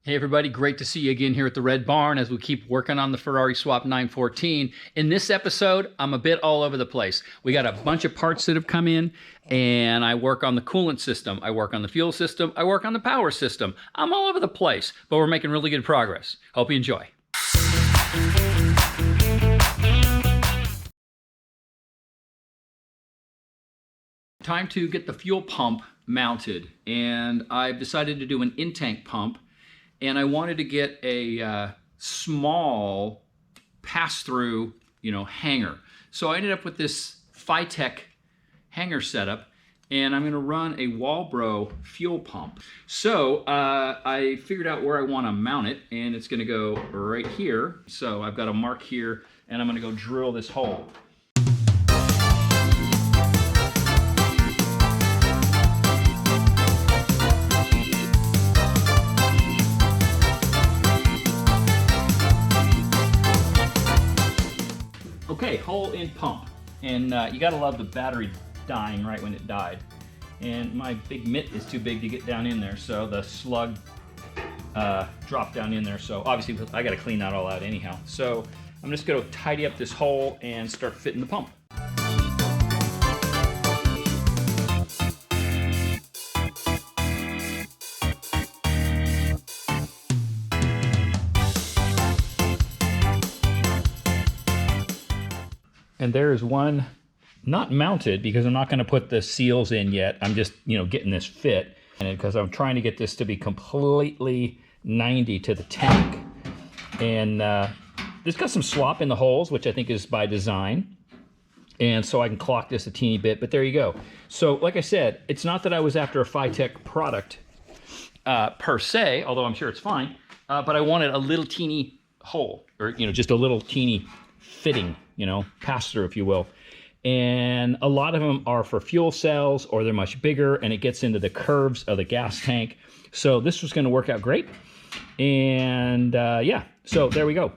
Hey everybody, great to see you again here at the Red Barn as we keep working on the Ferrari Swap 914. In this episode, I'm a bit all over the place. We got a bunch of parts that have come in, and I work on the coolant system, I work on the fuel system, I work on the power system. I'm all over the place, but we're making really good progress. Hope you enjoy. Time to get the fuel pump mounted, and I've decided to do an in-tank pump. And I wanted to get a small pass-through, hanger. So I ended up with this Phytech hanger setup, and I'm going to run a Walbro fuel pump. So I figured out where I want to mount it, and it's going to go right here. So I've got a mark here, and I'm going to go drill this hole. Okay, hole in pump, and you gotta love the battery dying right when it died. And my big mitt is too big to get down in there, so the slug dropped down in there. So obviously I gotta clean that all out anyhow. So I'm just gonna tidy up this hole and start fitting the pump. And there is one not mounted because I'm not going to put the seals in yet. I'm just, getting this fit. And because I'm trying to get this to be completely 90 to the tank. And this got some slop in the holes, which I think is by design. And so I can clock this a teeny bit, but there you go. So like I said, it's not that I was after a Phytech product per se, although I'm sure it's fine, but I wanted a little teeny hole, or just a little teeny fitting, pass through, if you will. And a lot of them are for fuel cells, or they're much bigger, and it gets into the curves of the gas tank. So this was going to work out great. And yeah, so there we go.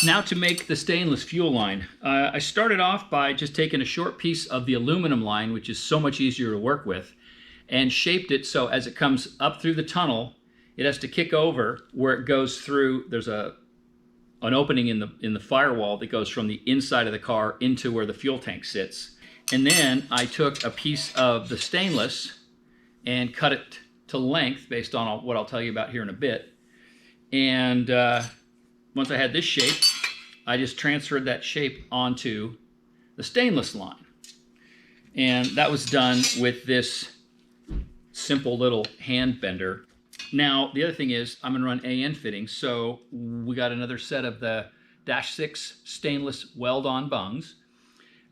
Now to make the stainless fuel line. I started off by just taking a short piece of the aluminum line, which is so much easier to work with, and shaped it so as it comes up through the tunnel, it has to kick over where it goes through. There's an opening in the firewall that goes from the inside of the car into where the fuel tank sits. And then I took a piece of the stainless and cut it to length based on what I'll tell you about here in a bit. And once I had this shape, I just transferred that shape onto the stainless line. And that was done with this simple little hand bender. Now, the other thing is I'm gonna run AN fittings, so we got another set of the -6 stainless weld-on bungs,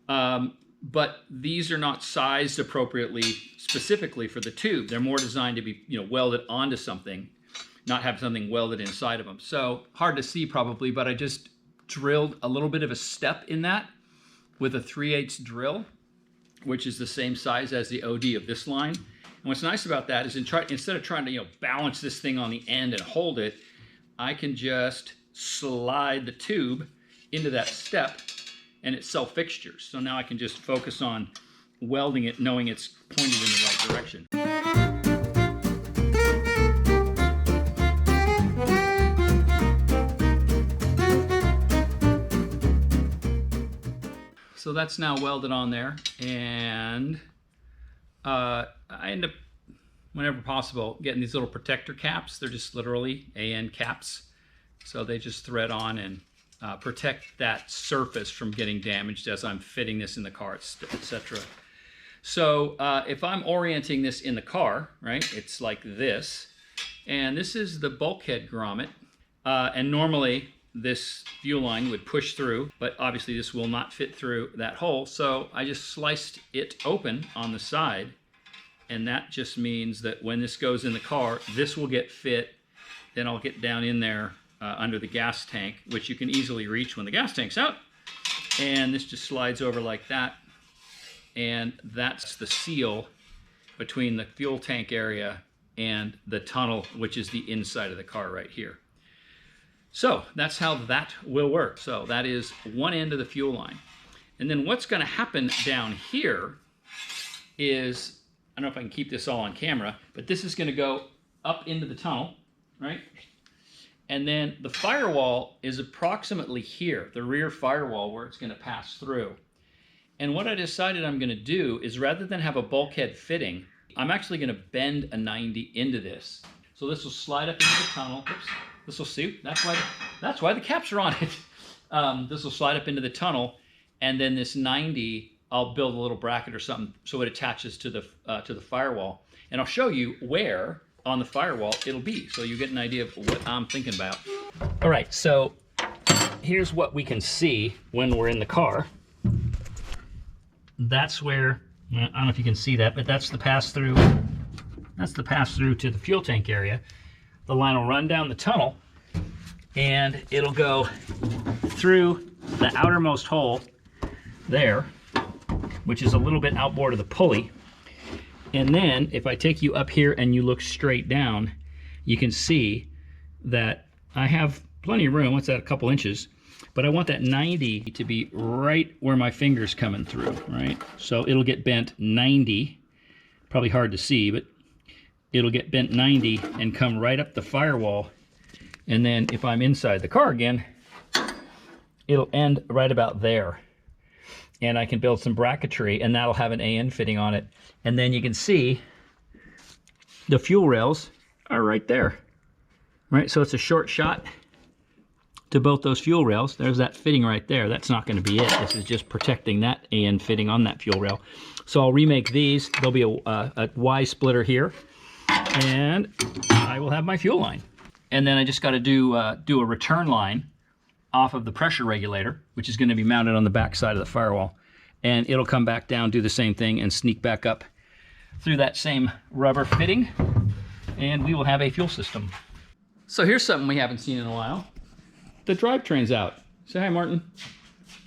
but these are not sized appropriately specifically for the tube. They're more designed to be, welded onto something, not have something welded inside of them. So hard to see probably, but I just drilled a little bit of a step in that with a 3/8 drill, which is the same size as the OD of this line. And what's nice about that is instead of trying to balance this thing on the end and hold it, I can just slide the tube into that step and it self-fixtures. So now I can just focus on welding it, knowing it's pointed in the right direction. So that's now welded on there, and I end up, whenever possible, getting these little protector caps. They're just literally AN caps. So they just thread on and protect that surface from getting damaged as I'm fitting this in the car, etc. So if I'm orienting this in the car, right, it's like this. And this is the bulkhead grommet. And normally this fuel line would push through, but obviously this will not fit through that hole. So I just sliced it open on the side. And that just means that when this goes in the car, this will get fit. Then I'll get down in there under the gas tank, which you can easily reach when the gas tank's out. And this just slides over like that. And that's the seal between the fuel tank area and the tunnel, which is the inside of the car right here. So that's how that will work. So that is one end of the fuel line. And then what's going to happen down here is, I don't know if I can keep this all on camera, but this is going to go up into the tunnel, right? And then the firewall is approximately here, the rear firewall where it's going to pass through. And what I decided I'm going to do is rather than have a bulkhead fitting, I'm actually going to bend a 90 into this. So this will slide up into the tunnel. Oops, this will see. That's why the caps are on it. This will slide up into the tunnel, and then this 90, I'll build a little bracket or something so it attaches to the firewall. And I'll show you where on the firewall it'll be, so you get an idea of what I'm thinking about. All right, so here's what we can see when we're in the car. That's where, I don't know if you can see that, but that's the pass-through. That's the pass-through to the fuel tank area. The line will run down the tunnel, and it'll go through the outermost hole there, which is a little bit outboard of the pulley. And then if I take you up here and you look straight down, you can see that I have plenty of room. What's that, a couple inches? But I want that 90 to be right where my finger's coming through, right? So it'll get bent 90, probably hard to see, but it'll get bent 90 and come right up the firewall. And then if I'm inside the car again, it'll end right about there. And I can build some bracketry, and that'll have an AN fitting on it. And then you can see the fuel rails are right there, right? So it's a short shot to both those fuel rails. There's that fitting right there. That's not going to be it. This is just protecting that AN fitting on that fuel rail. So I'll remake these. There'll be a Y splitter here, and I will have my fuel line. And then I just got to do a return line off of the pressure regulator, which is going to be mounted on the back side of the firewall. And it'll come back down, do the same thing, and sneak back up through that same rubber fitting, and we will have a fuel system. So here's something we haven't seen in a while. The drivetrain's out. Say hi, Martin.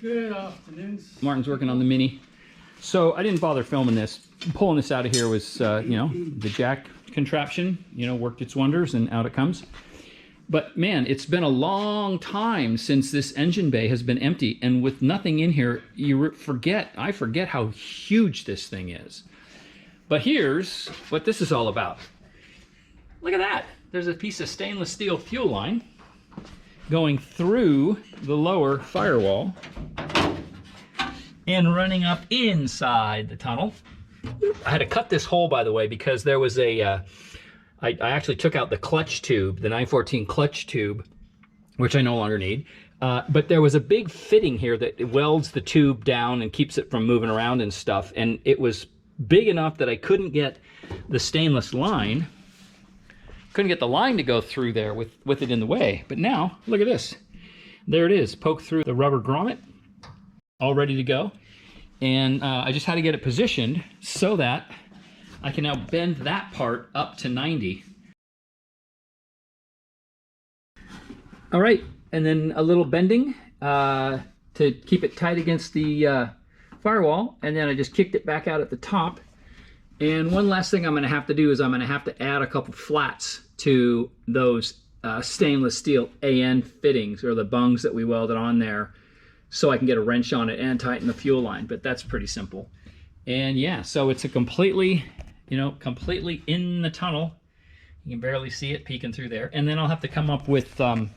Good afternoon. Martin's working on the Mini. So I didn't bother filming this. Pulling this out of here was, you know, the jack contraption, you know, worked its wonders, and out it comes. But man, it's been a long time since this engine bay has been empty, and with nothing in here, I forget how huge this thing is. But here's what this is all about. Look at that. There's a piece of stainless steel fuel line going through the lower firewall and running up inside the tunnel. I had to cut this hole, by the way, because there was a I actually took out the clutch tube, the 914 clutch tube, which I no longer need. But there was a big fitting here that welds the tube down and keeps it from moving around and stuff. And it was big enough that I couldn't get the stainless line, couldn't get the line to go through there with it in the way. But now, look at this. There it is, poked through the rubber grommet, all ready to go. And I just had to get it positioned so that I can now bend that part up to 90. All right, and then a little bending to keep it tight against the firewall, and then I just kicked it back out at the top. And one last thing I'm gonna have to do is I'm gonna have to add a couple flats to those stainless steel AN fittings, or the bungs that we welded on there, so I can get a wrench on it and tighten the fuel line, but that's pretty simple. And yeah, so it's a completely, you know, completely in the tunnel. You can barely see it peeking through there. And then I'll have to come up with a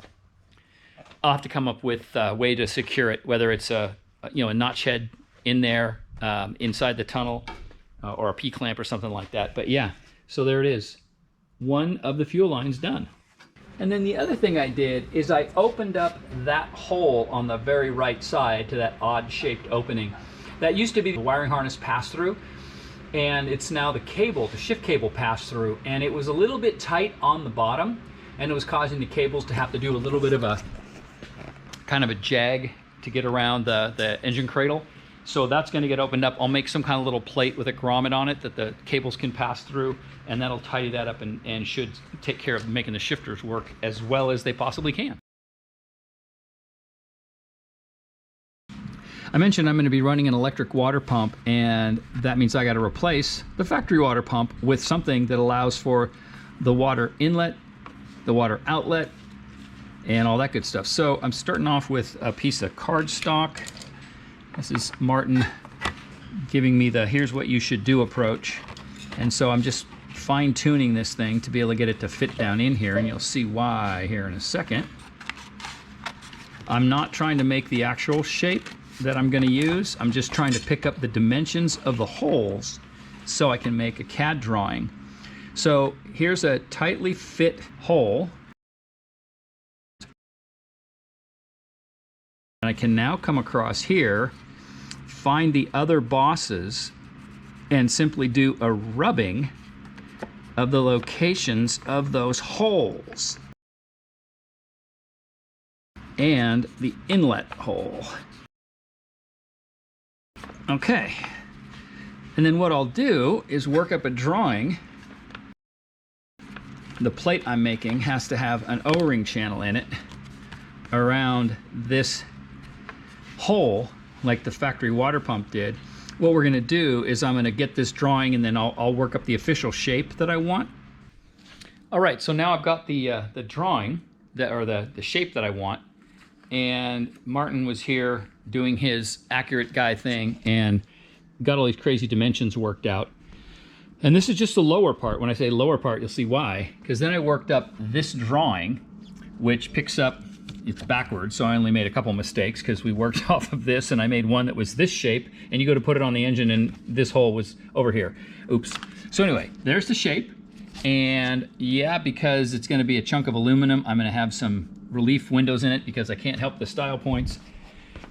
way to secure it, whether it's a notch head in there inside the tunnel, or a P-clamp or something like that. But yeah, so there it is. One of the fuel lines done. And then the other thing I did is I opened up that hole on the very right side to that odd shaped opening. That used to be the wiring harness pass-through, and it's now the cable, the shift cable pass-through, and it was a little bit tight on the bottom, and it was causing the cables to have to do a little bit of a kind of a jag to get around the engine cradle. So that's going to get opened up. I'll make some kind of little plate with a grommet on it that the cables can pass through, and that'll tidy that up and should take care of making the shifters work as well as they possibly can. I mentioned I'm going to be running an electric water pump, and that means I got to replace the factory water pump with something that allows for the water inlet, the water outlet, and all that good stuff. So I'm starting off with a piece of cardstock. This is Martin giving me the here's what you should do approach. And so I'm just fine-tuning this thing to be able to get it to fit down in here, and you'll see why here in a second. I'm not trying to make the actual shape that I'm going to use. I'm just trying to pick up the dimensions of the holes so I can make a CAD drawing. So here's a tightly fit hole. And I can now come across here, find the other bosses, and simply do a rubbing of the locations of those holes and the inlet hole. Okay, and then what I'll do is work up a drawing. The plate I'm making has to have an O-ring channel in it around this hole like the factory water pump did. What we're going to do is I'm going to get this drawing, and then I'll work up the official shape that I want. All right, so now I've got the drawing or the shape that I want, and Martin was here doing his accurate guy thing and got all these crazy dimensions worked out. And this is just the lower part. When I say lower part, you'll see why, because then I worked up this drawing, which picks up, it's backwards, so I only made a couple mistakes because we worked off of this, and I made one that was this shape, and you go to put it on the engine and this hole was over here. Oops. So anyway, there's the shape, and yeah, because it's going to be a chunk of aluminum, I'm going to have some relief windows in it because I can't help the style points.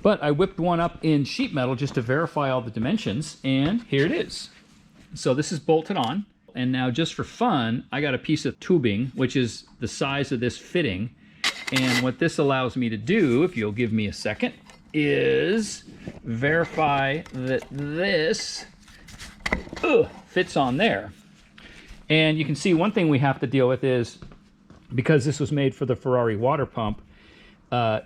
But I whipped one up in sheet metal just to verify all the dimensions, and here it is. So this is bolted on, and now just for fun, I got a piece of tubing, which is the size of this fitting. And what this allows me to do, if you'll give me a second, is verify that this fits on there. And you can see one thing we have to deal with is, because this was made for the Ferrari water pump,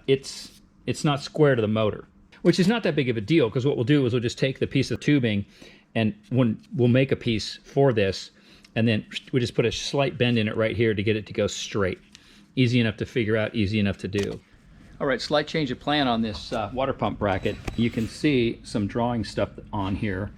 it's not square to the motor, which is not that big of a deal, because what we'll do is we'll just take the piece of tubing and we'll make a piece for this, and then we just put a slight bend in it right here to get it to go straight. Easy enough to figure out, easy enough to do. All right, slight change of plan on this water pump bracket. You can see some drawing stuff on here.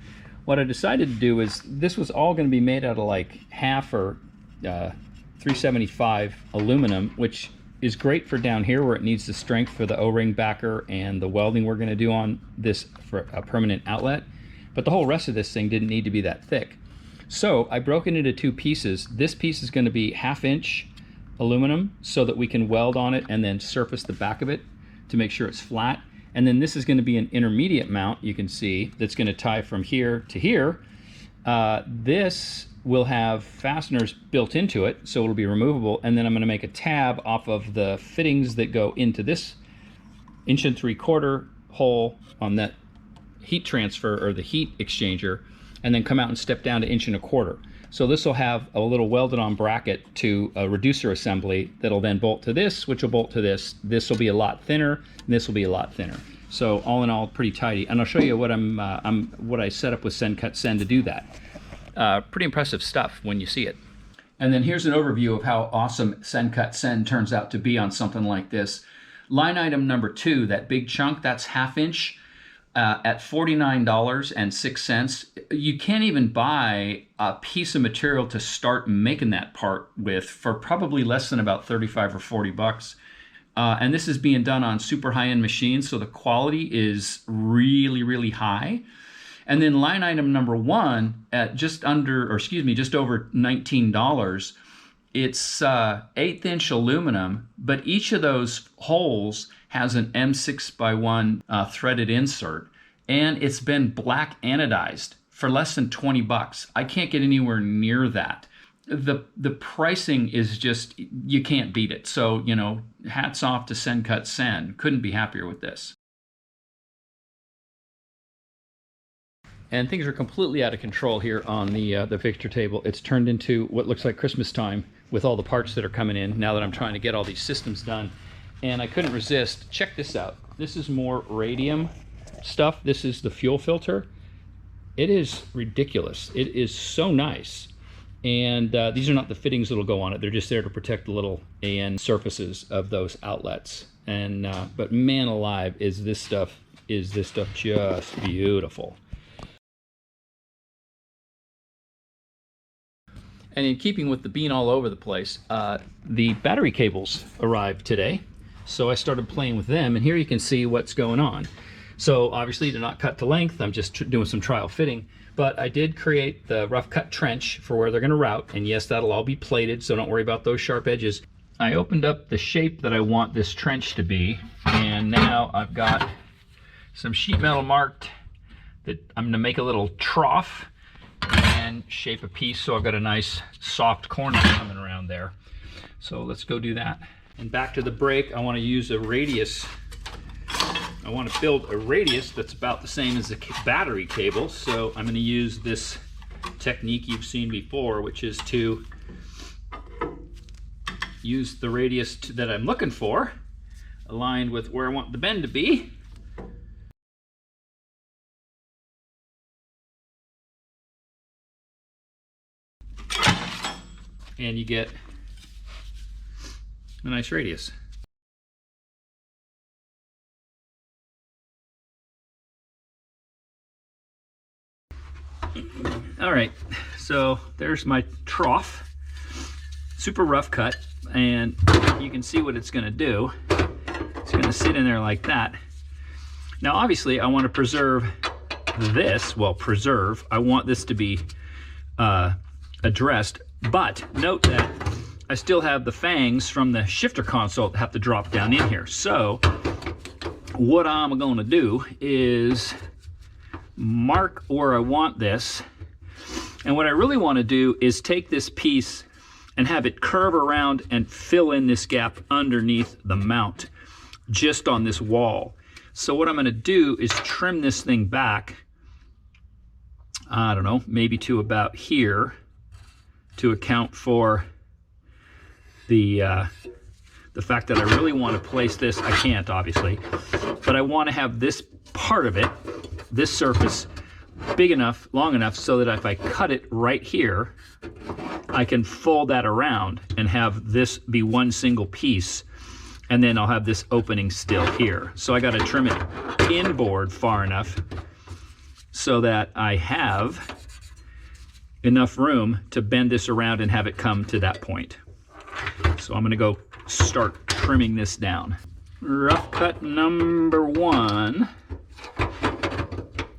What I decided to do is, this was all going to be made out of like half or 375 aluminum, which is great for down here where it needs the strength for the O-ring backer and the welding we're going to do on this for a permanent outlet. But the whole rest of this thing didn't need to be that thick. So I broke it into two pieces. This piece is going to be 1/2 inch aluminum so that we can weld on it and then surface the back of it to make sure it's flat. And then this is going to be an intermediate mount, you can see, that's going to tie from here to here. This will have fasteners built into it, so it'll be removable. And then I'm going to make a tab off of the fittings that go into this 1 3/4 hole on that heat transfer or the heat exchanger, and then come out and step down to 1 1/4. So this will have a little welded on bracket to a reducer assembly that'll then bolt to this, which will bolt to this. This will be a lot thinner, and this will be a lot thinner. So all in all, pretty tidy. And I'll show you what what I set up with Send Cut Send to do that. Pretty impressive stuff when you see it. And then here's an overview of how awesome Send Cut Send turns out to be on something like this. Line item number 2, that big chunk, that's 1/2 inch. At $49.06, you can't even buy a piece of material to start making that part with for probably less than about 35 or 40 bucks. And this is being done on super high-end machines, so the quality is really, really high. And then line item number 1 at just over $19. It's 1/8 inch aluminum, but each of those holes has an M6x1 threaded insert, and it's been black anodized for less than 20 bucks. I can't get anywhere near that. The pricing is just, you can't beat it. So, you know, hats off to Send Cut Send. Couldn't be happier with this. And things are completely out of control here on the fixture table. It's turned into what looks like Christmas time with all the parts that are coming in now that I'm trying to get all these systems done. And I couldn't resist. Check this out. This is more radium stuff. This is the fuel filter. It is ridiculous. It is so nice. And these are not the fittings that'll go on it. They're just there to protect the little AN surfaces of those outlets. And but man alive, is this stuff just beautiful. And in keeping with the being all over the place, the battery cables arrived today. So I started playing with them, and here you can see what's going on. So obviously they're not cut to length. I'm just doing some trial fitting, but I did create the rough cut trench for where they're going to route. And yes, that'll all be plated, so don't worry about those sharp edges. I opened up the shape that I want this trench to be, and now I've got some sheet metal marked that I'm going to make a little trough and shape a piece, so I've got a nice soft corner coming around there. So let's go do that. And back to the brake, I want to use a radius. I want to build a radius that's about the same as the battery cable, so I'm going to use this technique you've seen before, which is to use the radius that I'm looking for, aligned with where I want the bend to be. And you get a nice radius. All right, so there's my trough, super rough cut, and you can see what it's going to do. It's going to sit in there like that. Now obviously I want to preserve this, well preserve, I want this to be addressed, but note that I still have the fangs from the shifter console that have to drop down in here. So what I'm going to do is mark where I want this, and what I really want to do is take this piece and have it curve around and fill in this gap underneath the mount just on this wall. So what I'm going to do is trim this thing back, I don't know, maybe to about here, to account for the fact that I really want to place this. I can't obviously, but I want to have this part of it, this surface, big enough, long enough so that if I cut it right here, I can fold that around and have this be one single piece, and then I'll have this opening still here. So I got to trim it inboard far enough so that I have enough room to bend this around and have it come to that point. So I'm going to go start trimming this down. Rough cut number 1.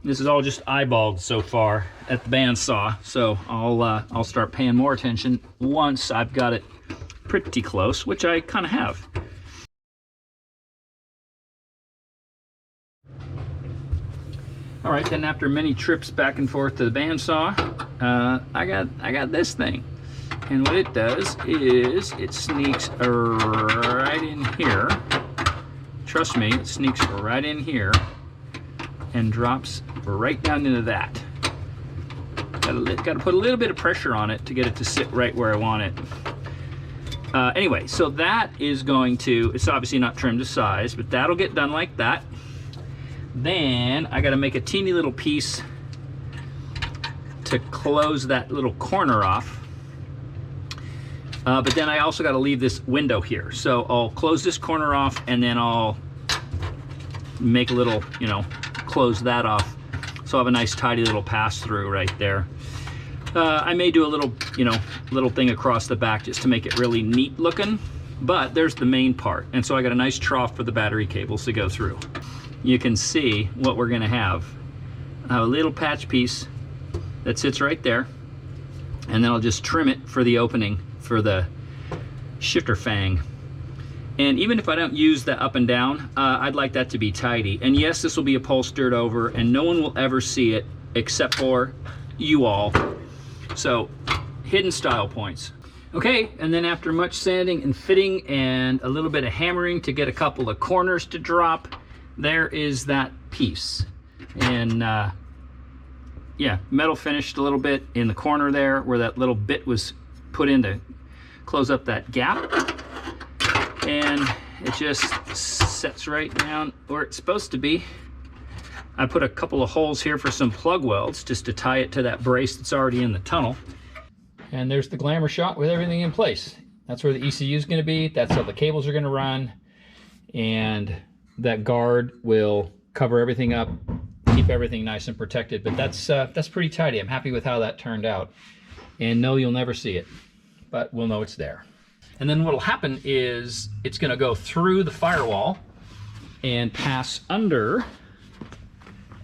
This is all just eyeballed so far at the bandsaw, so I'll start paying more attention once I've got it pretty close, which I kind of have. All right, then after many trips back and forth to the bandsaw, I got this thing, and what it does is it sneaks right in here. Trust me, it sneaks right in here and drops right down into that. Got to put a little bit of pressure on it to get it to sit right where I want it. Anyway, so that is going to, it's obviously not trimmed to size, but that'll get done like that. Then I got to make a teeny little piece to close that little corner off. But then I also got to leave this window here. So I'll close this corner off, and then I'll make a little, you know, close that off. So I have a nice tidy little pass through right there. I may do a little, you know, little thing across the back just to make it really neat looking, but there's the main part. And so I got a nice trough for the battery cables to go through. You can see what we're gonna have. I have a little patch piece that sits right there, and then I'll just trim it for the opening for the shifter fang. And even if I don't use the up and down, I'd like that to be tidy. And yes, this will be upholstered over, and no one will ever see it except for you all. So, hidden style points. Okay, and then after much sanding and fitting and a little bit of hammering to get a couple of corners to drop, there is that piece. And yeah, metal finished a little bit in the corner there where that little bit was put in to close up that gap. And it just sets right down where it's supposed to be. I put a couple of holes here for some plug welds just to tie it to that brace that's already in the tunnel. And there's the glamour shot with everything in place. That's where the ECU is going to be. That's how the cables are going to run. And that guard will cover everything up, keep everything nice and protected. But that's pretty tidy. I'm happy with how that turned out. And no, you'll never see it, but we'll know it's there. And then what'll happen is it's gonna go through the firewall and pass under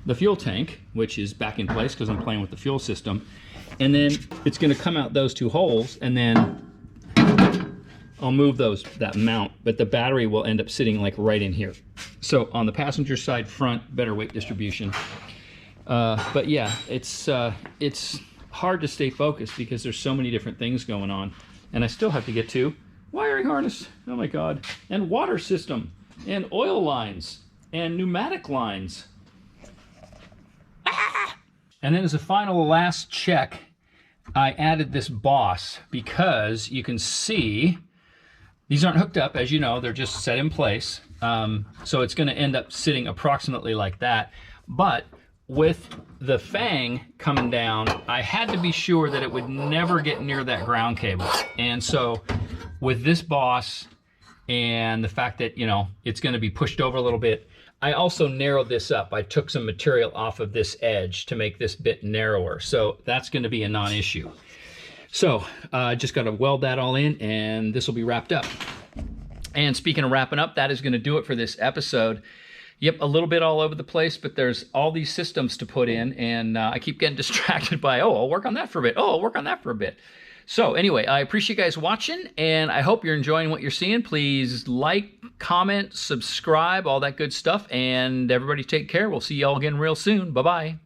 the fuel tank, which is back in place because I'm playing with the fuel system. And then it's gonna come out those two holes, and then I'll move that mount, but the battery will end up sitting like right in here. So on the passenger side front, better weight distribution. But yeah, it's hard to stay focused because there's so many different things going on. And I still have to get to wiring harness, oh my God, and water system, and oil lines, and pneumatic lines. Ah! And then as a final last check, I added this boss because you can see these aren't hooked up, as you know, they're just set in place. So it's gonna end up sitting approximately like that. But with the fang coming down, I had to be sure that it would never get near that ground cable. And so with this boss and the fact that, you know, it's gonna be pushed over a little bit, I also narrowed this up. I took some material off of this edge to make this bit narrower. So that's gonna be a non-issue. So just gotta weld that all in and this will be wrapped up. And speaking of wrapping up, that is gonna do it for this episode. Yep, a little bit all over the place, but there's all these systems to put in, and I keep getting distracted by, oh, I'll work on that for a bit. Oh, I'll work on that for a bit. So anyway, I appreciate you guys watching, and I hope you're enjoying what you're seeing. Please like, comment, subscribe, all that good stuff, and everybody take care. We'll see you all again real soon. Bye-bye.